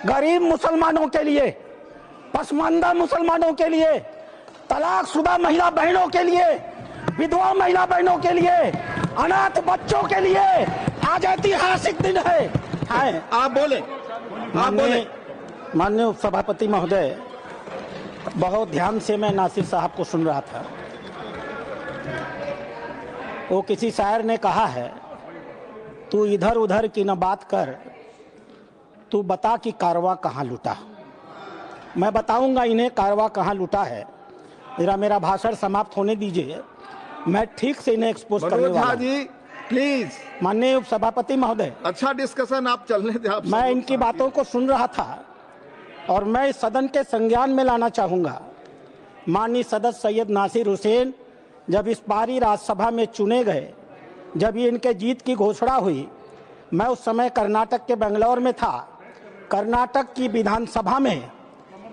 गरीब मुसलमानों के लिए, पसमानदा मुसलमानों के लिए, तलाकशुदा महिला बहनों के लिए, विधवा महिला बहनों के लिए, अनाथ बच्चों के लिए आज ऐतिहासिक दिन है। आप बोले, आप बोले। माननीय उपसभापति महोदय, बहुत ध्यान से मैं नासिर साहब को सुन रहा था। वो किसी शायर ने कहा है, तू इधर उधर की न बात कर, तू बता कि कारवां कहाँ लुटा। मैं बताऊंगा इन्हें कारवां कहाँ लुटा है। मेरा भाषण समाप्त होने दीजिए, मैं ठीक से इन्हें एक्सपोज करने वाला हूं। जी प्लीज। माननीय उपसभापति महोदय, अच्छा डिस्कशन आप चलने दें। आप मैं इनकी बातों को सुन रहा था और मैं इस सदन के संज्ञान में लाना चाहूंगा। माननीय सदस्य सैयद नासिर हुसैन जब इस बारी राज्यसभा में चुने गए, जब ये इनके जीत की घोषणा हुई, मैं उस समय कर्नाटक के बेंगलोर में था। कर्नाटक की विधानसभा में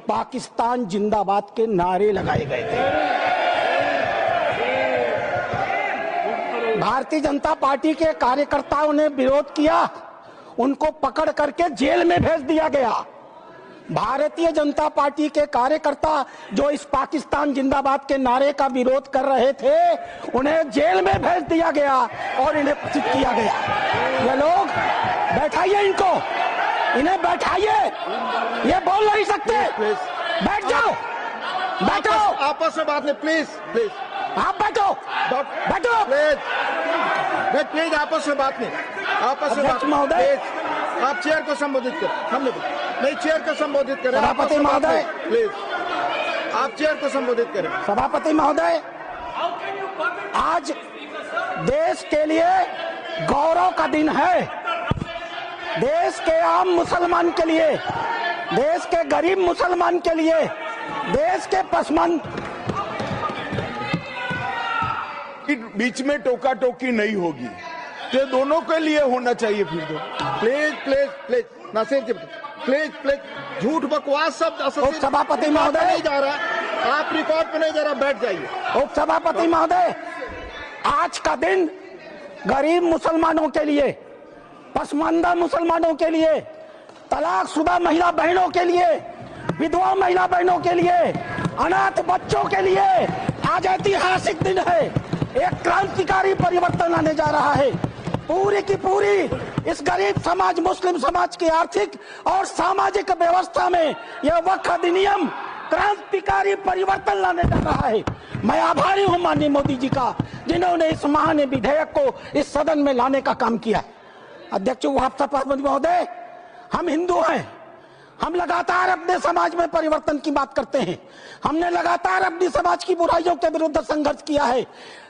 पाकिस्तान जिंदाबाद के नारे लगाए गए थे। भारतीय जनता पार्टी के कार्यकर्ताओं ने विरोध किया, उनको पकड़ करके जेल में भेज दिया गया। भारतीय जनता पार्टी के कार्यकर्ता जो इस पाकिस्तान जिंदाबाद के नारे का विरोध कर रहे थे, उन्हें जेल में भेज दिया गया और इन्हें पचित किया गया। ये लोग, बैठाइए इनको, इन्हें बैठाइए, ये बोल नहीं सकते। बैठ जाओ, बैठो। आपस में बात नहीं, प्लीज प्लीज। आप बैठो, बैठो प्लीज, प्लीज आपस में बात नहीं, आपस में बात महोदय। आप चेयर को संबोधित करें, हमने नहीं, चेयर को संबोधित करें। सभापति महोदय प्लीज, आप चेयर को संबोधित करें। सभापति महोदय, आज देश के लिए गौरव का दिन है। देश के आम मुसलमान के लिए, देश के गरीब मुसलमान के लिए, देश के पसमानदा बीच में टोका टोकी नहीं होगी, ये दोनों के लिए होना चाहिए। फिर तो please please please Nasir ji, please please, झूठ बकवास सब उपसभापति महोदय नहीं जा रहा, आप रिकॉर्ड पे नहीं जा रहा, बैठ जाइए। उपसभापति महोदय, आज का दिन गरीब मुसलमानों के लिए, पसमानदा मुसलमानों के लिए, तलाकशुदा महिला बहनों के लिए, विधवा महिला बहनों के लिए, अनाथ बच्चों के लिए आज ऐतिहासिक दिन है। एक क्रांतिकारी परिवर्तन आने जा रहा है। पूरी की पूरी इस गरीब समाज, मुस्लिम समाज की आर्थिक और सामाजिक व्यवस्था में यह वक्फ अधिनियम क्रांतिकारी परिवर्तन लाने जा रहा है। मैं आभारी हूं माननीय मोदी जी का, जिन्होंने इस महान विधेयक को इस सदन में लाने का काम किया। अध्यक्ष उपसभापति महोदय, हम हिंदू हैं, हम लगातार अपने समाज में परिवर्तन की बात करते हैं। हमने लगातार अपनी समाज की बुराइयों के विरुद्ध संघर्ष किया है।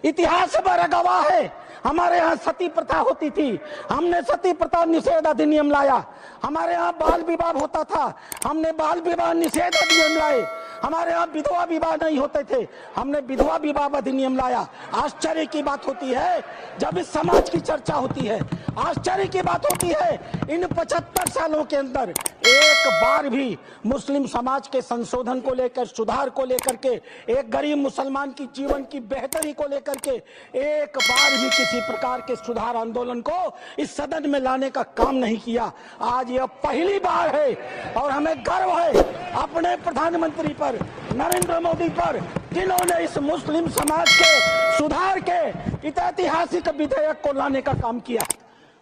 इतिहास बड़ा गवाह है, हमारे यहाँ सती प्रथा होती थी, हमने सती प्रथा निषेध अधिनियम लाया। हमारे यहाँ बाल विवाह होता था, हमने बाल विवाह निषेध अधिनियम लाए। हमारे यहाँ विधवा विवाह नहीं होते थे, हमने विधवा विवाह अधिनियम लाया। आश्चर्य की बात होती है जब इस समाज की चर्चा होती है, आश्चर्य की बात होती है इन 75 सालों के अंदर एक बार भी मुस्लिम समाज के संशोधन को लेकर, सुधार को लेकर के, एक गरीब मुसलमान की जीवन की बेहतरी को लेकर के एक बार भी किसी प्रकार के सुधार आंदोलन को इस सदन में लाने का काम नहीं किया। आज यह पहली बार है और हमें गर्व है अपने प्रधानमंत्री पर, नरेंद्र मोदी पर, जिन्होंने इस मुस्लिम समाज के सुधार के इस ऐतिहासिक विधेयक को लाने का काम किया।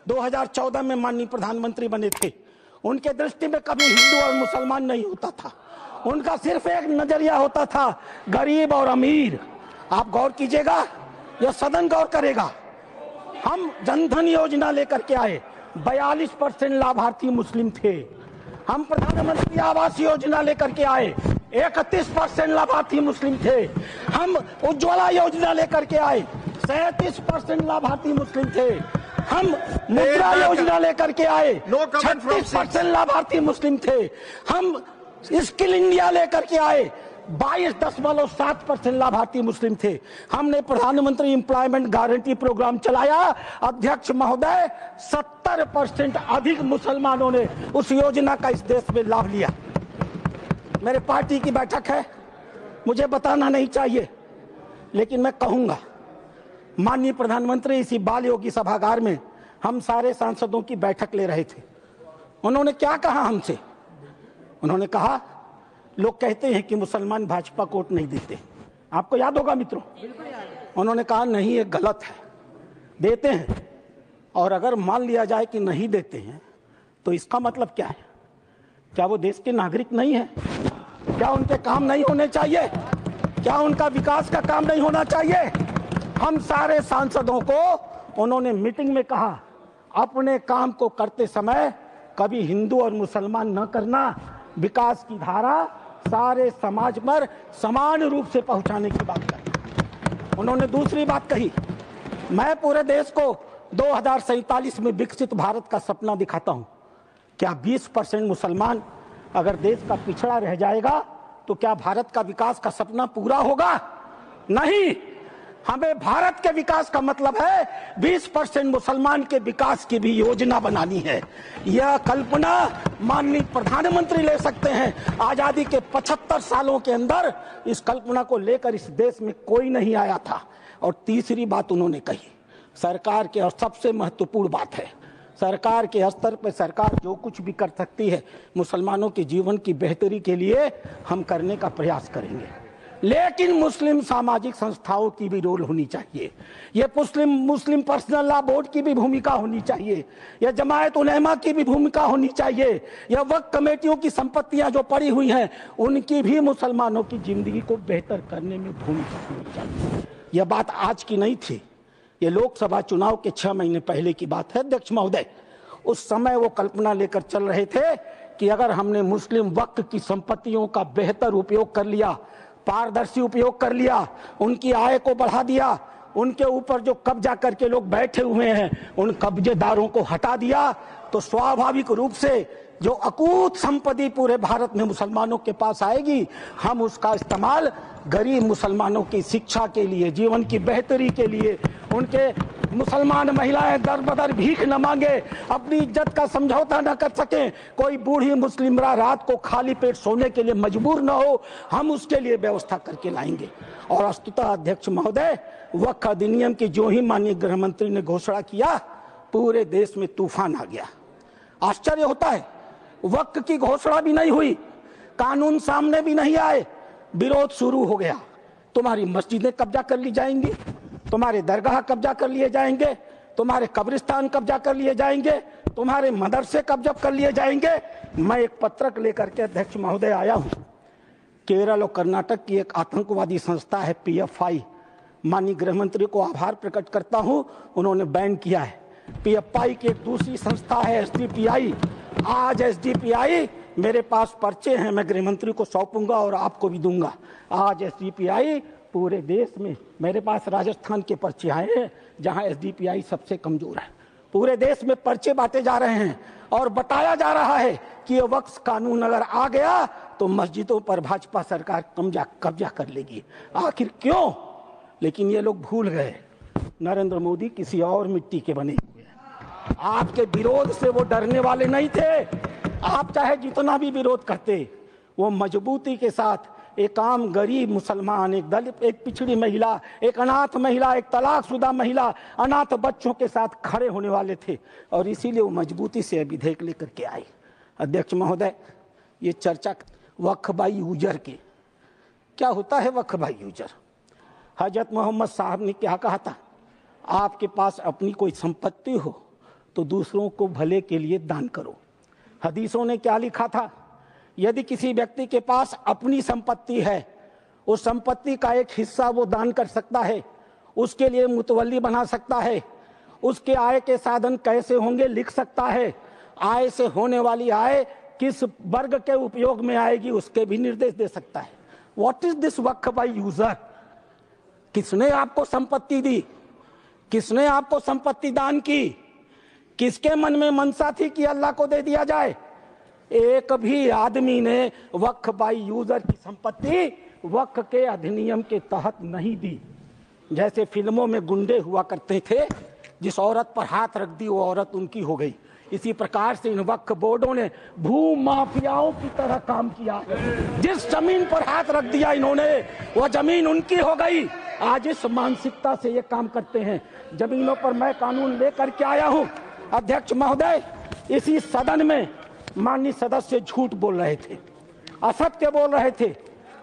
2014 में माननीय प्रधानमंत्री बने थे, उनके दृष्टि में कभी हिंदू और मुसलमान नहीं होता था, उनका सिर्फ एक नजरिया होता था, गरीब और अमीर। आप गौर कीजिएगा, यह सदन गौर करेगा। हम जनधन योजना लेकर के आए, 42% लाभार्थी मुस्लिम थे। हम प्रधानमंत्री आवास योजना लेकर के आए, 31% लाभार्थी मुस्लिम थे। हम उज्ज्वला योजना लेकर के आए, 37% लाभार्थी मुस्लिम थे। हम मुद्रा योजना लेकर के आए, 36% लाभार्थी मुस्लिम थे। हम स्किल इंडिया लेकर के आए, 22.7% लाभार्थी मुस्लिम थे। हमने प्रधानमंत्री एम्प्लॉयमेंट गारंटी प्रोग्राम चलाया, अध्यक्ष महोदय 70% अधिक मुसलमानों ने उस योजना का इस देश में लाभ लिया। मेरे पार्टी की बैठक है, मुझे बताना नहीं चाहिए, लेकिन मैं कहूंगा, माननीय प्रधानमंत्री इसी बाल योगी सभागार में हम सारे सांसदों की बैठक ले रहे थे। उन्होंने क्या कहा हमसे, उन्होंने कहा लोग कहते हैं कि मुसलमान भाजपा को वोट नहीं देते, आपको याद होगा मित्रों। उन्होंने कहा नहीं, ये गलत है, देते हैं। और अगर मान लिया जाए कि नहीं देते हैं तो इसका मतलब क्या है? क्या वो देश के नागरिक नहीं है? क्या उनके काम नहीं होने चाहिए? क्या उनका विकास का काम नहीं होना चाहिए? हम सारे सांसदों को उन्होंने मीटिंग में कहा, अपने काम को करते समय कभी हिंदू और मुसलमान न करना, विकास की धारा सारे समाज पर समान रूप से पहुंचाने की बात कही। उन्होंने दूसरी बात कही, मैं पूरे देश को 2047 में विकसित भारत का सपना दिखाता हूं। क्या 20% मुसलमान अगर देश का पिछड़ा रह जाएगा तो क्या भारत का विकास का सपना पूरा होगा? नहीं। हमें भारत के विकास का मतलब है 20% मुसलमान के विकास की भी योजना बनानी है। यह कल्पना माननीय प्रधानमंत्री ले सकते हैं। आजादी के 75 सालों के अंदर इस कल्पना को लेकर इस देश में कोई नहीं आया था। और तीसरी बात उन्होंने कही, सरकार के, और सबसे महत्वपूर्ण बात है, सरकार के स्तर पर सरकार जो कुछ भी कर सकती है मुसलमानों के जीवन की बेहतरी के लिए हम करने का प्रयास करेंगे। लेकिन मुस्लिम सामाजिक संस्थाओं की भी रोल होनी चाहिए। ये मुस्लिम पर्सनल लॉ बोर्ड की भी भूमिका होनी चाहिए। यह जमायत उलेमा की भी भूमिका होनी चाहिए। यह वक्फ कमेटियों की संपत्तियां जो पड़ी हुई हैं उनकी भी मुसलमानों की जिंदगी को बेहतर करने में भूमिका होनी चाहिए। यह बात आज की नहीं थी, ये लोकसभा चुनाव के 6 महीने पहले की बात है अध्यक्ष महोदय। उस समय वो कल्पना लेकर चल रहे थे कि अगर हमने मुस्लिम वक्फ की संपत्तियों का बेहतर उपयोग कर लिया, पारदर्शी उपयोग कर लिया, उनकी आय को बढ़ा दिया, उनके ऊपर जो कब्जा करके लोग बैठे हुए हैं उन कब्जेदारों को हटा दिया, तो स्वाभाविक रूप से जो अकूत संपत्ति पूरे भारत में मुसलमानों के पास आएगी, हम उसका इस्तेमाल गरीब मुसलमानों की शिक्षा के लिए, जीवन की बेहतरी के लिए, उनके मुसलमान महिलाएं दर बदर भीख न मांगे, अपनी इज्जत का समझौता न कर सके, कोई बूढ़ी मुस्लिम रात को खाली पेट सोने के लिए मजबूर न हो, हम उसके लिए व्यवस्था करके लाएंगे। और वस्तुतः अध्यक्ष महोदय, वक्फ अधिनियम की जो ही माननीय गृह मंत्री ने घोषणा किया, पूरे देश में तूफान आ गया। आश्चर्य होता है, वक्फ की घोषणा भी नहीं हुई, कानून सामने भी नहीं आए, विरोध शुरू हो गया। तुम्हारी मस्जिदें कब्जा कर ली जाएंगी, तुम्हारे दरगाह कब्जा कर लिए जाएंगे, तुम्हारे कब्रिस्तान कब्जा कर लिए जाएंगे, तुम्हारे मदरसे कब्जा कर लिए जाएंगे। मैं एक पत्रक लेकर के अध्यक्ष महोदय आया हूं। केरल और कर्नाटक की एक आतंकवादी संस्था है PFI, माननीय गृह मंत्री को आभार प्रकट करता हूं, उन्होंने बैन किया है। PFI की एक दूसरी संस्था है SDPI। आज SDPI, मेरे पास पर्चे हैं, मैं गृह मंत्री को सौंपूंगा और आपको भी दूंगा। आज SDPI पूरे देश में, मेरे पास राजस्थान के पर्चे आए हैं जहां SDPI सबसे कमजोर है, पूरे देश में पर्चे बांटे जा रहे हैं और बताया जा रहा है कि ये वक्फ कानून अगर आ गया तो मस्जिदों पर भाजपा सरकार कब्जा कर लेगी। आखिर क्यों? लेकिन ये लोग भूल गए, नरेंद्र मोदी किसी और मिट्टी के बने हुए हैं। आपके विरोध से वो डरने वाले नहीं थे। आप चाहे जितना भी विरोध करते, वो मजबूती के साथ एक आम गरीब मुसलमान, एक दलित, एक पिछड़ी महिला, एक अनाथ महिला, एक तलाकशुदा महिला, अनाथ बच्चों के साथ खड़े होने वाले थे और इसीलिए वो मजबूती से विधेयक लेकर के आए। अध्यक्ष महोदय, ये चर्चा वक्फ बाई यूजर की, क्या होता है वक्फ बाई यूजर? हजरत मोहम्मद साहब ने क्या कहा था? आपके पास अपनी कोई संपत्ति हो तो दूसरों को भले के लिए दान करो। हदीसों ने क्या लिखा था? यदि किसी व्यक्ति के पास अपनी संपत्ति है, उस संपत्ति का एक हिस्सा वो दान कर सकता है, उसके लिए मुतवल्ली बना सकता है, उसके आय के साधन कैसे होंगे लिख सकता है, आय से होने वाली आय किस वर्ग के उपयोग में आएगी उसके भी निर्देश दे सकता है। What is this Waqf by user? किसने आपको संपत्ति दी? किसने आपको संपत्ति दान की? किसके मन में मनसा थी कि अल्लाह को दे दिया जाए? एक भी आदमी ने वक्फ बाई यूजर की संपत्ति वक्फ के अधिनियम के तहत नहीं दी। जैसे फिल्मों में गुंडे हुआ करते थे, जिस औरत पर हाथ रख दी वो औरत उनकी हो गई, इसी प्रकार से इन वक्फ बोर्डों ने भू माफियाओं की तरह काम किया। जिस जमीन पर हाथ रख दिया इन्होंने, वह जमीन उनकी हो गई। आज इस मानसिकता से ये काम करते हैं। जमीनों पर मैं कानून लेकर के आया हूं। अध्यक्ष महोदय, इसी सदन में माननीय सदस्य झूठ बोल रहे थे, असत्य बोल रहे थे।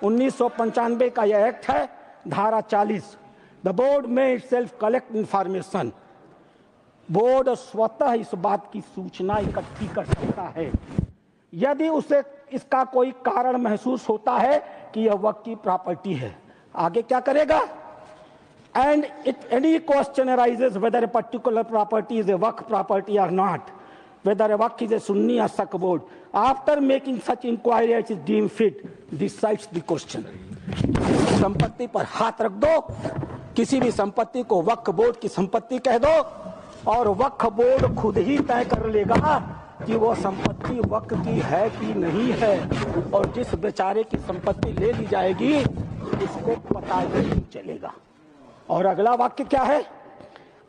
1995 का यह एक्ट है, धारा 40, द बोर्ड में इटसेल्फ कलेक्ट इंफॉर्मेशन। बोर्ड स्वतः इस बात की सूचना इकट्ठी कर सकता है यदि उसे इसका कोई कारण महसूस होता है कि यह वक्फ की प्रॉपर्टी है। आगे क्या करेगा? And it any question arises whether a particular property is a waqf property और not, whether a waqf is a Sunni or Shaq board. After making such inquiry as is deemed fit, decides the question. संपत्ति पर हाथ रख दो, किसी भी संपत्ति को वक्फ बोर्ड की संपत्ति कह दो और वक्फ बोर्ड खुद ही तय कर लेगा कि वो संपत्ति वक्फ की है कि नहीं है, और जिस बेचारे की संपत्ति ले ली जाएगी उसको पता ही नहीं चलेगा। और अगला वाक्य क्या है?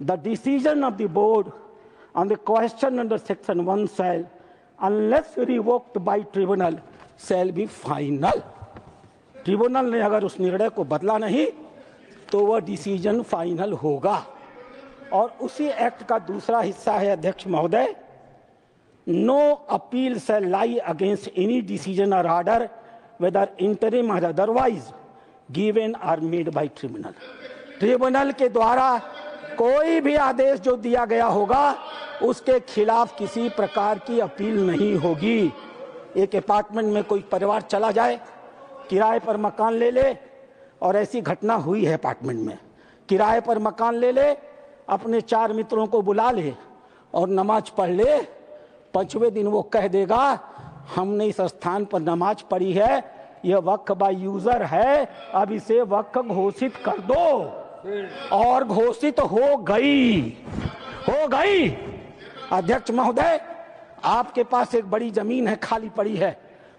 The decision of the board on the question under section 1 shall, unless revoked by tribunal, shall be final. Tribunal ने अगर उस निर्णय को बदला नहीं तो वह डिसीजन फाइनल होगा। और उसी एक्ट का दूसरा हिस्सा है, अध्यक्ष महोदय, no appeal shall lie against any decision or order whether interim or otherwise given or made by tribunal. Tribunal के द्वारा कोई भी आदेश जो दिया गया होगा उसके खिलाफ किसी प्रकार की अपील नहीं होगी। एक अपार्टमेंट में कोई परिवार चला जाए, किराए पर मकान ले ले, और ऐसी घटना हुई है अपार्टमेंट में, किराए पर मकान ले ले, अपने 4 मित्रों को बुला ले और नमाज पढ़ ले। 5वें दिन वो कह देगा हमने इस स्थान पर नमाज पढ़ी है, यह वक्फ बाय यूजर है, अब इसे वक्फ घोषित कर दो। और घोषित हो गई। अध्यक्ष महोदय, आपके पास एक बड़ी जमीन है, खाली पड़ी है,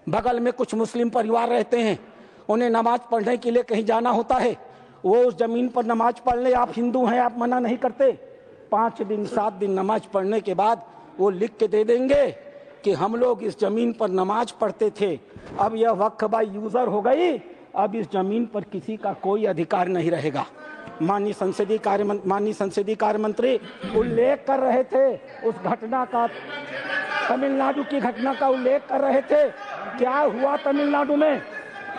बगल में कुछ मुस्लिम परिवार रहते हैं, उन्हें नमाज पढ़ने के लिए कहीं जाना होता है, वो उस जमीन पर नमाज पढ़ ले, आप हिंदू हैं, आप मना नहीं करते। 5 दिन 7 दिन नमाज पढ़ने के बाद वो लिख के दे देंगे कि हम लोग इस जमीन पर नमाज पढ़ते थे, अब यह वक्फ बाय यूजर हो गई, अब इस जमीन पर किसी का कोई अधिकार नहीं रहेगा। माननीय संसदीय कार्य मंत्री उल्लेख कर रहे थे उस घटना का, तमिलनाडु की घटना का उल्लेख कर रहे थे। क्या हुआ तमिलनाडु में?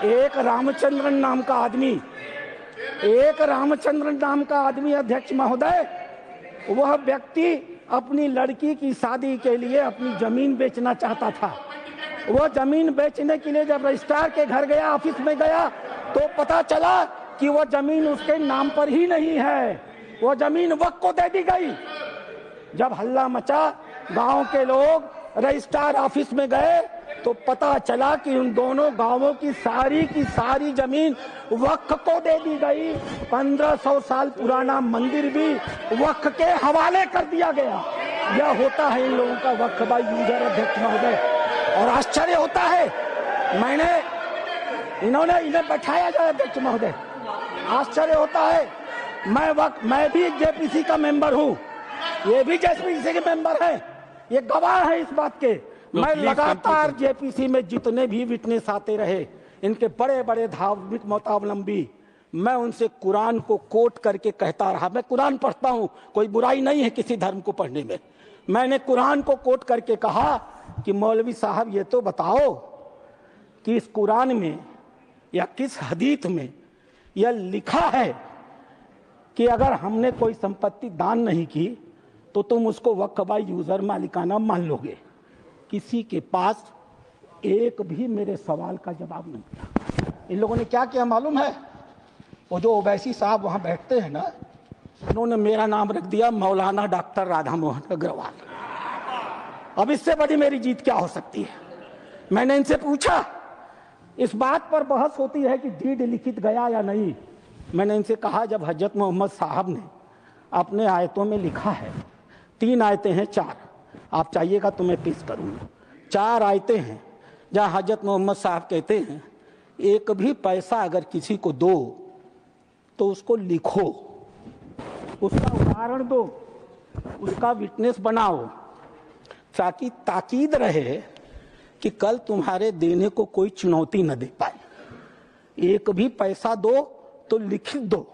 एक रामचंद्रन नाम का आदमी अध्यक्ष महोदय, वह व्यक्ति अपनी लड़की की शादी के लिए अपनी जमीन बेचना चाहता था। वह जमीन बेचने के लिए जब रजिस्ट्रार के घर गया, ऑफिस में गया, तो पता चला कि वो जमीन उसके नाम पर ही नहीं है, वो जमीन वक्फ को दे दी गई। जब हल्ला मचा, गांव के लोग रजिस्ट्रार ऑफिस में गए तो पता चला कि उन दोनों गांवों की सारी जमीन वक्फ को दे दी गई। 1500 साल पुराना मंदिर भी वक्फ के हवाले कर दिया गया। यह होता है इन लोगों का वक्फ बाय यूजर, अध्यक्ष महोदय। और आश्चर्य होता है, इन्हें बैठाया जाए अध्यक्ष महोदय, आश्चर्य होता है। मैं भी जेपीसी का मेंबर हूँ, ये भी जेपीसी के मेंबर हैं, ये गवाह है इस बात के। मैं लगातार जेपीसी में जितने भी विटनेस आते रहे, इनके बड़े बड़े धार्मिक मतावलंबी, मैं उनसे कुरान को कोट करके कहता रहा। मैं कुरान पढ़ता हूँ, कोई बुराई नहीं है किसी धर्म को पढ़ने में। मैंने कुरान को कोट करके कहा कि मौलवी साहब ये तो बताओ कि इस कुरान में या किस हदीस में यह लिखा है कि अगर हमने कोई संपत्ति दान नहीं की तो तुम उसको वक्फ बाय यूजर मालिकाना मान लोगे। किसी के पास एक भी मेरे सवाल का जवाब नहीं था। इन लोगों ने क्या किया मालूम है? वो जो ओवैसी साहब वहां बैठते हैं ना, उन्होंने मेरा नाम रख दिया मौलाना डॉक्टर राधा मोहन अग्रवाल। अब इससे बड़ी मेरी जीत क्या हो सकती है? मैंने इनसे पूछा, इस बात पर बहस होती है कि डीड लिखित गया या नहीं। मैंने इनसे कहा, जब हजरत मोहम्मद साहब ने अपने आयतों में लिखा है, 3 आयतें हैं, 4, आप चाहिएगा तो मैं पेश करूंगा। 4 आयतें हैं जहां हजरत मोहम्मद साहब कहते हैं एक भी पैसा अगर किसी को दो तो उसको लिखो, उसका उदाहरण दो, उसका विटनेस बनाओ, ताकि ताकीद रहे कि कल तुम्हारे देने को कोई चुनौती न दे पाए। एक भी पैसा दो तो लिखित दो।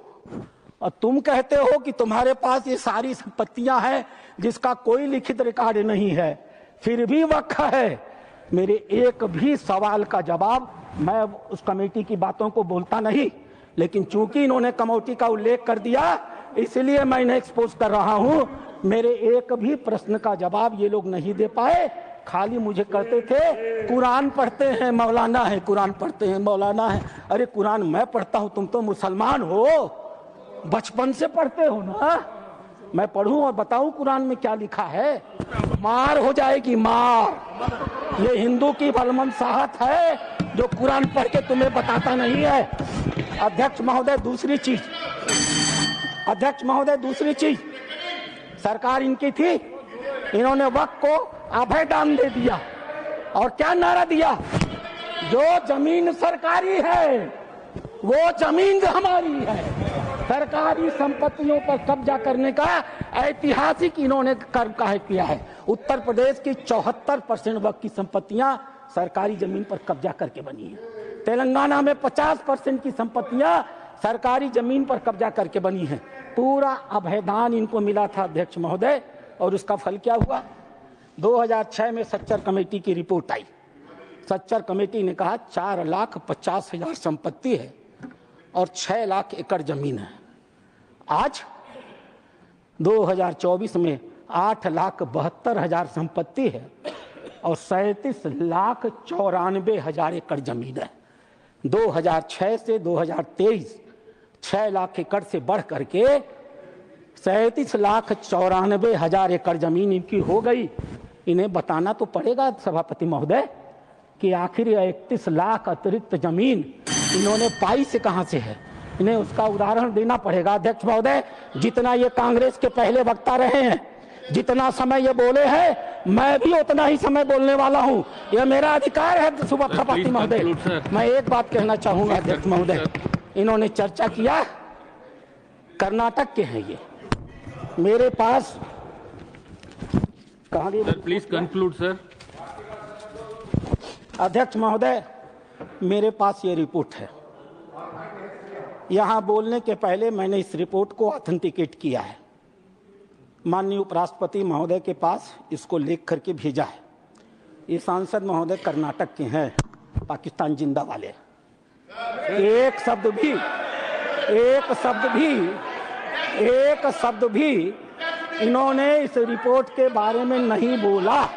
और तुम कहते हो कि तुम्हारे पास ये सारी संपत्तियां हैं जिसका कोई लिखित रिकॉर्ड नहीं है, फिर भी वक्फ है, मेरे एक भी सवाल का जवाब, मैं उस कमेटी की बातों को बोलता नहीं, लेकिन चूंकि इन्होंने कमेटी का उल्लेख कर दिया इसलिए मैं इन्हें एक्सपोज कर रहा हूं। मेरे एक भी प्रश्न का जवाब ये लोग नहीं दे पाए, खाली मुझे कहते थे कुरान पढ़ते हैं मौलाना है, कुरान पढ़ते हैं मौलाना है। अरे कुरान मैं पढ़ता हूं, तुम तो मुसलमान हो, बचपन से पढ़ते हो ना। मैं पढ़ूं और बताऊं कुरान में क्या लिखा है? मार हो जाएगी, मार। ये हिंदू की भलमनसाहत है जो कुरान पढ़ के तुम्हें बताता नहीं है। अध्यक्ष महोदय दूसरी चीज, अध्यक्ष महोदय दूसरी चीज, सरकार इनकी थी, इन्होंने वक्त को अभय दान दे दिया और क्या नारा दिया? जो जमीन सरकारी है वो जमीन हमारी है। सरकारी संपत्तियों पर कब्जा करने का ऐतिहासिक इन्होंने कर्म काहे किया है। उत्तर प्रदेश की 74% वक्त की संपत्तियां सरकारी जमीन पर कब्जा करके बनी है। तेलंगाना में 50% की संपत्तियां सरकारी जमीन पर कब्जा करके बनी है। पूरा अभयदान इनको मिला था अध्यक्ष महोदय, और उसका फल क्या हुआ? 2006 में सच्चर कमेटी की रिपोर्ट आई। सच्चर कमेटी ने कहा 4,50,000 संपत्ति है और 6 लाख एकड़ जमीन है। आज 2024 में 8,72,000 संपत्ति है और 37,94,000 एकड़ जमीन है। 2006 से 2023 6 लाख एकड़ से बढ़ करके 37,94,000 एकड़ जमीन इनकी हो गई। इन्हें बताना तो पड़ेगा सभापति महोदय कि आखिर 31 लाख अतिरिक्त जमीन इन्होंने पाई से कहां से है। इन्हें उसका उदाहरण देना पड़ेगा। अध्यक्ष महोदय, जितना ये कांग्रेस के पहले वक्ता रहे हैं, जितना समय ये बोले हैं, मैं भी उतना ही समय बोलने वाला हूं। यह मेरा अधिकार है सभापति महोदय। मैं एक बात कहना चाहूंगा अध्यक्ष महोदय, इन्होंने चर्चा किया कर्नाटक के हैं ये, मेरे पास कहां गई? Please conclude sir. अध्यक्ष महोदय, मेरे पास ये रिपोर्ट है। यहां बोलने के पहले मैंने इस रिपोर्ट को ऑथेंटिकेट किया है। माननीय उपराष्ट्रपति महोदय के पास इसको लिख करके भेजा है। ये सांसद महोदय कर्नाटक के हैं, पाकिस्तान जिंदा वाले। एक शब्द भी इन्होंने इस रिपोर्ट के बारे में नहीं बोला।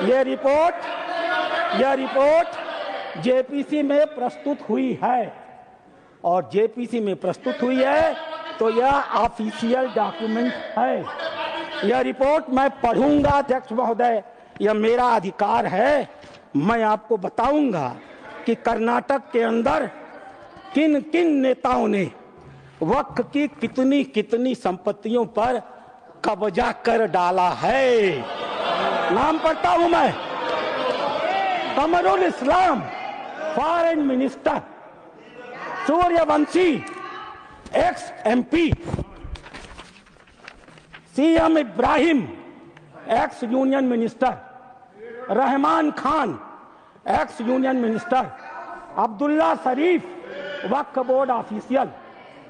यह रिपोर्ट जेपीसी में प्रस्तुत हुई है और जेपीसी में प्रस्तुत हुई है तो यह ऑफिशियल डॉक्यूमेंट है। यह रिपोर्ट मैं पढ़ूंगा अध्यक्ष महोदय, यह मेरा अधिकार है। मैं आपको बताऊंगा कि कर्नाटक के अंदर किन किन नेताओं ने वक्फ की कितनी कितनी संपत्तियों पर कब्जा कर डाला है। नाम पढ़ता हूं मैं। Kamrul Islam foreign minister, Suryavanshi ex MP, CM Ibrahim ex union minister, Rahman Khan ex union minister, Abdullah Sharif Waqf board official,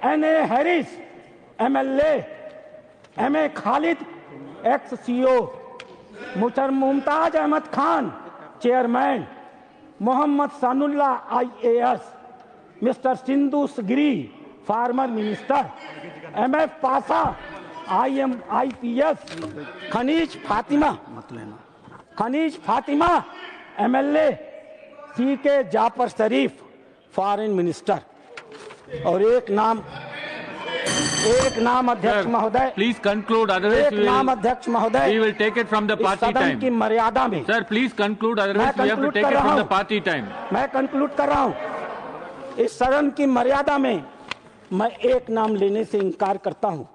NA Haris MLA, MA Khalid ex CO, Mumtaz Ahmed Khan chairman, Mohammed Sanaulla IAS, Mr Sindhu Giri former minister, MF Pasha IPS, Khaneez Fatima MLA, CK Jaffer Sharief foreign minister. और एक नाम अध्यक्ष महोदय, प्लीज कंक्लूड, एक नाम अध्यक्ष महोदय, we will take it from the party सदन time की मर्यादा में। Sir please conclude, otherwise we have to take it from the party time। मैं कंक्लूड कर रहा हूं। इस सदन की मर्यादा में मैं एक नाम लेने से इनकार करता हूं।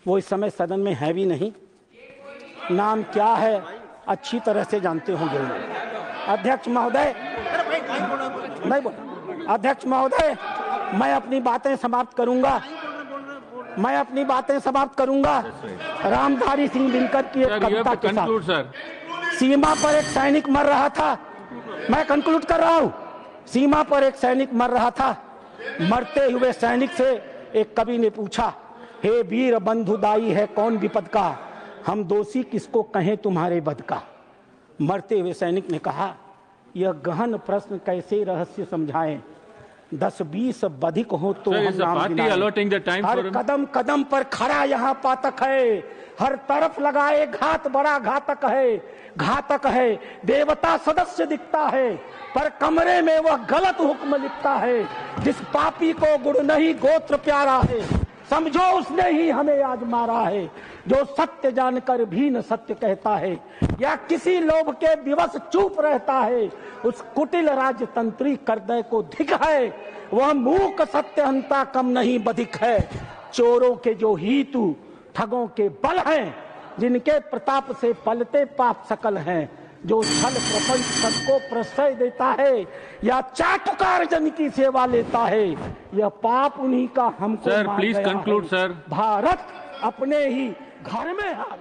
वो इस समय सदन में है भी नहीं। नाम क्या है अच्छी तरह से जानते होंगे। अध्यक्ष महोदय, नहीं बोल, अध्यक्ष महोदय, मैं अपनी बातें समाप्त करूंगा। रामधारी सिंह दिनकर की एक कविता के साथ। सीमा पर एक सैनिक मर रहा था, मैं कंक्लूड कर रहा हूं। सीमा पर एक सैनिक मर रहा था। मरते हुए सैनिक से एक कवि ने पूछा, हे वीर बंधुदाई है कौन विपद का, हम दोषी किसको कहें तुम्हारे बद का। मरते हुए सैनिक ने कहा, यह गहन प्रश्न कैसे रहस्य समझाएं, 10-20 बधिक हो तो Sir, हम is the नाम party गिनाएं। allotting the time for her him? कदम कदम पर खड़ा यहाँ पातक है, हर तरफ लगाए घात बड़ा घातक है, घातक है। देवता सदस्य दिखता है पर कमरे में वह गलत हुक्म लिखता है। जिस पापी को गुण नहीं गोत्र प्यारा है, समझो उसने ही हमें आज मारा है। जो सत्य जानकर भी न सत्य कहता है या किसी लोभ के विवश चुप रहता है, उस कुटिल राजतंत्री करदय को धिक है। वह मूक सत्यहंता कम नहीं बधिक है। चोरों के जो हीतु ठगों के बल हैं, जिनके प्रताप से पलते पाप सकल हैं, जो छल प्रपंच सबको प्रश्रय देता है या चाटुकार जन की सेवा लेता है, यह पाप उन्हीं का हमको Sir, मार please गया conclude, है। sir. भारत अपने ही घर में हार